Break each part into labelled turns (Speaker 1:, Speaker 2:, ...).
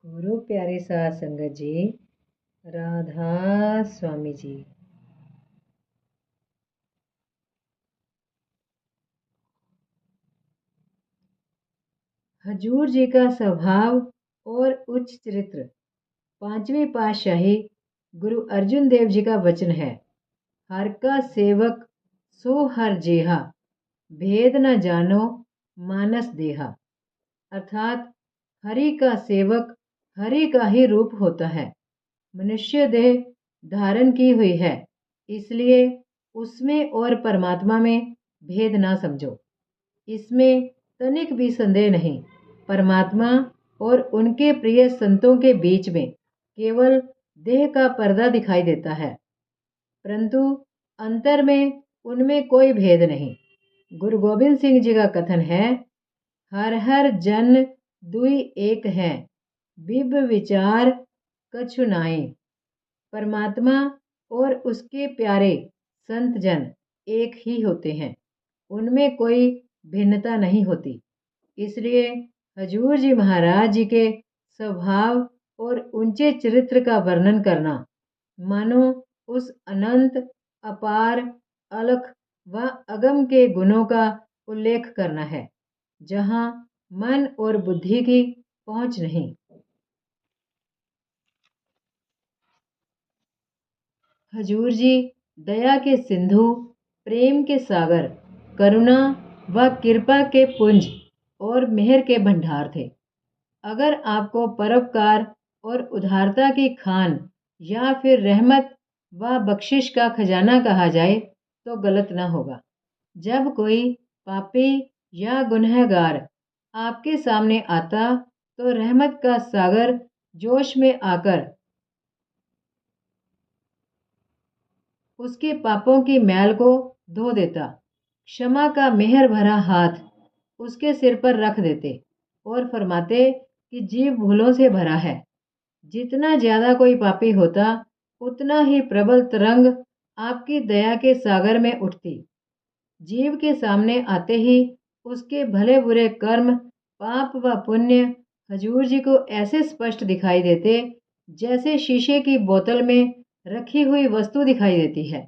Speaker 1: गुरु प्यारे साध संगत जी, राधा स्वामी जी। हजूर जी का स्वभाव और उच्च चरित्र। पांचवी पातशाही गुरु अर्जुन देव जी का वचन है। हर का सेवक सो हर जेहा, भेद न जानो मानस देहा। अर्थात हरि का सेवक हरि का ही रूप होता है। मनुष्य देह धारण की हुई है, इसलिए उसमें और परमात्मा में भेद ना समझो। इसमें तनिक भी संदेह नहीं। परमात्मा और उनके प्रिय संतों के बीच में केवल देह का पर्दा दिखाई देता है, परंतु अंतर में उनमें कोई भेद नहीं। गुरु गोबिंद सिंह जी का कथन है, हर हर जन दुई एक है, बिब विचार कछु नाई। परमात्मा और उसके प्यारे संत जन एक ही होते हैं, उनमें कोई भिन्नता नहीं होती। इसलिए हजूर जी महाराज जी के स्वभाव और ऊंचे चरित्र का वर्णन करना मानो उस अनंत, अपार, अलख व अगम के गुणों का उल्लेख करना है, जहाँ मन और बुद्धि की पहुंच नहीं। हजूर जी दया के सिंधु, प्रेम के सागर, करुणा व कृपा के पुंज और मेहर के भंडार थे। अगर आपको परोपकार और उदारता की खान या फिर रहमत व बख्शिश का खजाना कहा जाए तो गलत न होगा। जब कोई पापी या गुनहगार आपके सामने आता तो रहमत का सागर जोश में आकर उसके पापों की मैल को धो देता। क्षमा का मेहर भरा हाथ उसके सिर पर रख देते और फरमाते कि जीव भूलों से भरा है। जितना ज्यादा कोई पापी होता, उतना ही प्रबल तरंग आपकी दया के सागर में उठती। जीव के सामने आते ही उसके भले बुरे कर्म, पाप व पुण्य हजूर जी को ऐसे स्पष्ट दिखाई देते जैसे शीशे की बोतल में रखी हुई वस्तु दिखाई देती है।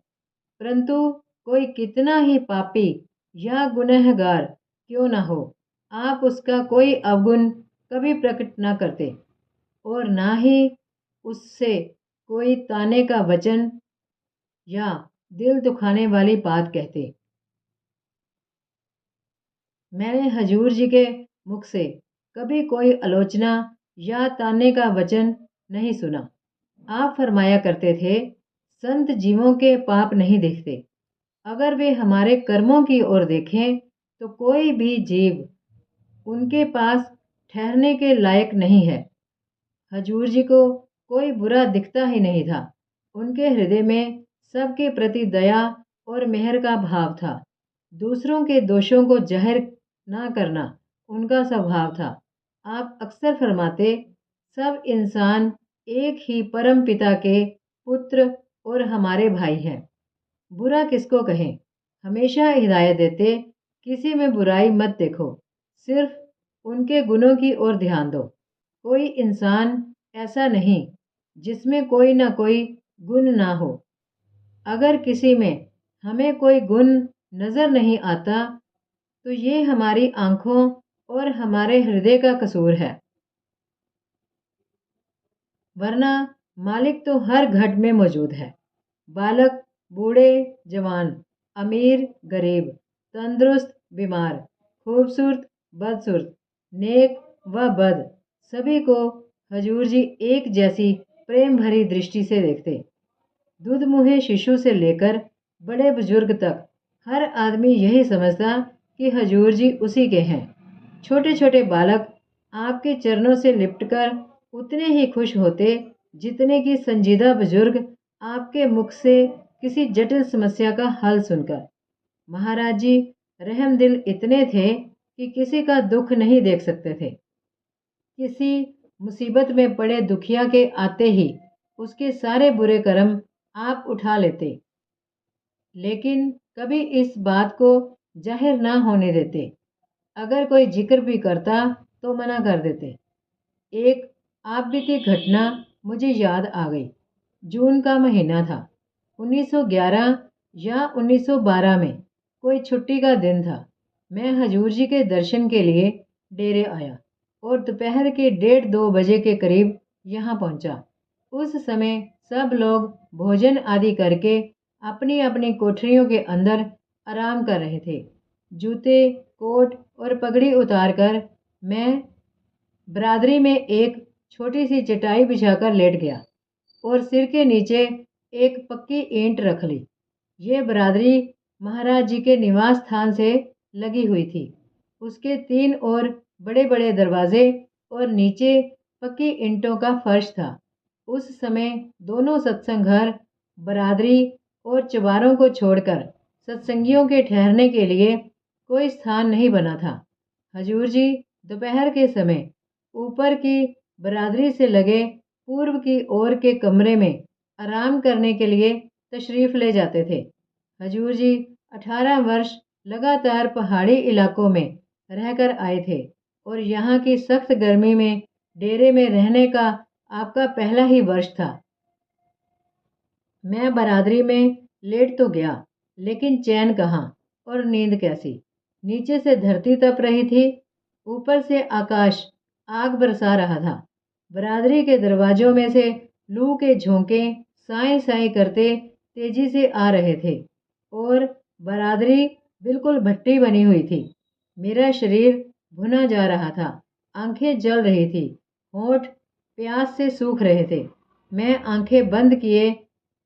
Speaker 1: परंतु कोई कितना ही पापी या गुनहगार क्यों ना हो, आप उसका कोई अवगुण कभी प्रकट ना करते और ना ही उससे कोई ताने का वचन या दिल दुखाने वाली बात कहते। मैंने हजूर जी के मुख से कभी कोई आलोचना या ताने का वचन नहीं सुना। आप फरमाया करते थे, संत जीवों के पाप नहीं देखते। अगर वे हमारे कर्मों की ओर देखें तो कोई भी जीव उनके पास ठहरने के लायक नहीं है। हजूर जी को कोई बुरा दिखता ही नहीं था। उनके हृदय में सबके प्रति दया और मेहर का भाव था। दूसरों के दोषों को जाहिर ना करना उनका स्वभाव था। आप अक्सर फरमाते, सब इंसान एक ही परम पिता के पुत्र और हमारे भाई हैं। बुरा किसको कहें? हमेशा हिदायत देते, किसी में बुराई मत देखो, सिर्फ उनके गुणों की ओर ध्यान दो। कोई इंसान ऐसा नहीं जिसमें कोई ना कोई गुण ना हो। अगर किसी में हमें कोई गुण नजर नहीं आता तो ये हमारी आंखों और हमारे हृदय का कसूर है, वरना मालिक तो हर घट में मौजूद है। बालक, बूढ़े, जवान, अमीर, गरीब, तंदुरुस्त, बीमार, खूबसूरत, बदसूरत, नेक व बद, सभी को हजूर जी एक जैसी प्रेम भरी दृष्टि से देखते। दूध मुहे शिशु से लेकर बड़े बुजुर्ग तक हर आदमी यही समझता कि हजूर जी उसी के हैं। छोटे छोटे बालक आपके चरणों से लिपटकर उतने ही खुश होते जितने कि संजीदा बुजुर्ग आपके मुख से किसी जटिल समस्या का हल सुनकर। महाराज जी रहम दिल इतने थे कि किसी का दुख नहीं देख सकते थे। किसी मुसीबत में पड़े दुखिया के आते ही उसके सारे बुरे कर्म आप उठा लेते, लेकिन कभी इस बात को जाहिर ना होने देते। अगर कोई जिक्र भी करता तो मना कर देते। एक आप बीती घटना मुझे याद आ गई। जून का महीना था। 1911 या 1912 में कोई छुट्टी का दिन था। मैं हजूर जी के दर्शन के लिए डेरे आया और दोपहर के 1:30-2 बजे के करीब यहाँ पहुँचा। उस समय सब लोग भोजन आदि करके अपनी अपनी कोठरियों के अंदर आराम कर रहे थे। जूते, कोट और पगड़ी उतार कर मैं बरादरी में एक छोटी सी चटाई बिछाकर लेट गया और सिर के नीचे एक पक्की ईंट रख ली। ये बरादरी महाराज जी के निवास स्थान से लगी हुई थी। उसके 3 ओर बड़े बड़े दरवाजे और नीचे पक्की ईंटों का फर्श था। उस समय दोनों सत्संग घर, बरादरी और चबारों को छोड़कर सत्संगियों के ठहरने के लिए कोई स्थान नहीं बना था। हजूर जी दोपहर के समय ऊपर की बरादरी से लगे पूर्व की ओर के कमरे में आराम करने के लिए तशरीफ़ ले जाते थे। हजूर जी 18 वर्ष लगातार पहाड़ी इलाकों में रहकर आए थे और यहाँ की सख्त गर्मी में डेरे में रहने का आपका पहला ही वर्ष था। मैं बरादरी में लेट तो गया, लेकिन चैन कहाँ और नींद कैसी। नीचे से धरती तप रही थी, ऊपर से आकाश आग बरसा रहा था। बरादरी के दरवाजों में से लू के झोंके साए साए करते तेजी से आ रहे थे और बरादरी बिल्कुल भट्टी बनी हुई थी। मेरा शरीर भुना जा रहा था, आंखें जल रही थी, होंठ प्यास से सूख रहे थे। मैं आंखें बंद किए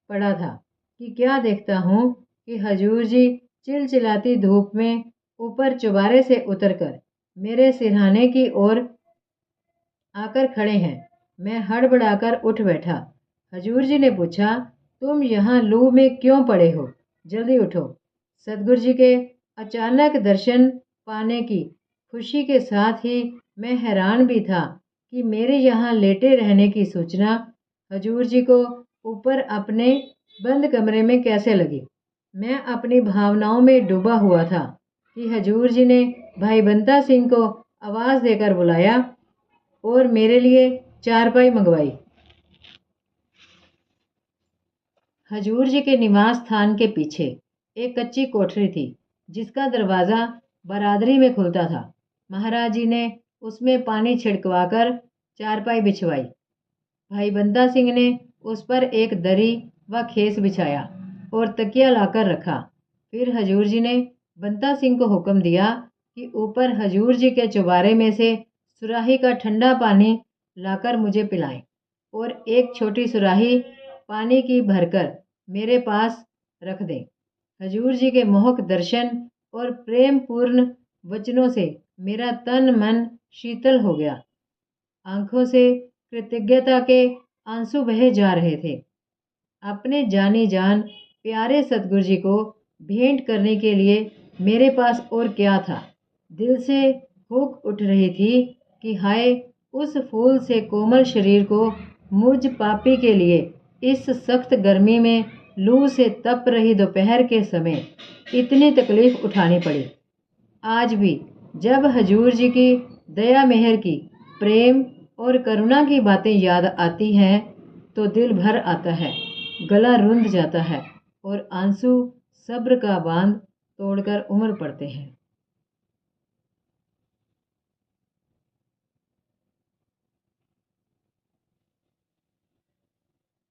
Speaker 1: पड़ा था कि क्या देखता हूँ कि हजूर जी चिलचिलाती धूप में ऊपर चुबारे से उतरकर मेरे सिरहाने की ओर आकर खड़े हैं। मैं हड़बड़ाकर उठ बैठा। हजूर जी ने पूछा, तुम यहाँ लू में क्यों पड़े हो? जल्दी उठो। सतगुरु जी के अचानक दर्शन पाने की खुशी के साथ ही मैं हैरान भी था कि मेरे यहाँ लेटे रहने की सूचना हजूर जी को ऊपर अपने बंद कमरे में कैसे लगी। मैं अपनी भावनाओं में डूबा हुआ था कि हजूर जी ने भाई बंता सिंह को आवाज़ देकर बुलाया और मेरे लिए चारपाई मंगवाई। हजूर जी के निवास स्थान के पीछे एक कच्ची कोठरी थी, जिसका दरवाज़ा बरादरी में खुलता था। महाराज जी ने उसमें पानी छिड़कवाकर चारपाई बिछवाई। भाई बंता सिंह ने उस पर एक दरी व खेस बिछाया और तकिया लाकर रखा। फिर हजूर जी ने बंता सिंह को हुक्म दिया कि ऊपर हजूर जी के चुबारे में से सुराही का ठंडा पानी लाकर मुझे पिलाएं और एक छोटी सुराही पानी की भरकर मेरे पास रख दें। हजूर जी के मोहक दर्शन और प्रेम पूर्ण वचनों से मेरा तन मन शीतल हो गया। आंखों से कृतज्ञता के आंसू बहे जा रहे थे। अपने जानी जान प्यारे सतगुरु जी को भेंट करने के लिए मेरे पास और क्या था। दिल से हुक उठ रही थी कि हाय, उस फूल से कोमल शरीर को मुझ पापी के लिए इस सख्त गर्मी में लू से तप रही दोपहर के समय इतनी तकलीफ उठानी पड़ी। आज भी जब हजूर जी की दया मेहर की, प्रेम और करुणा की बातें याद आती हैं तो दिल भर आता है, गला रुंध जाता है और आंसू सब्र का बांध तोड़कर उमड़ पड़ते हैं।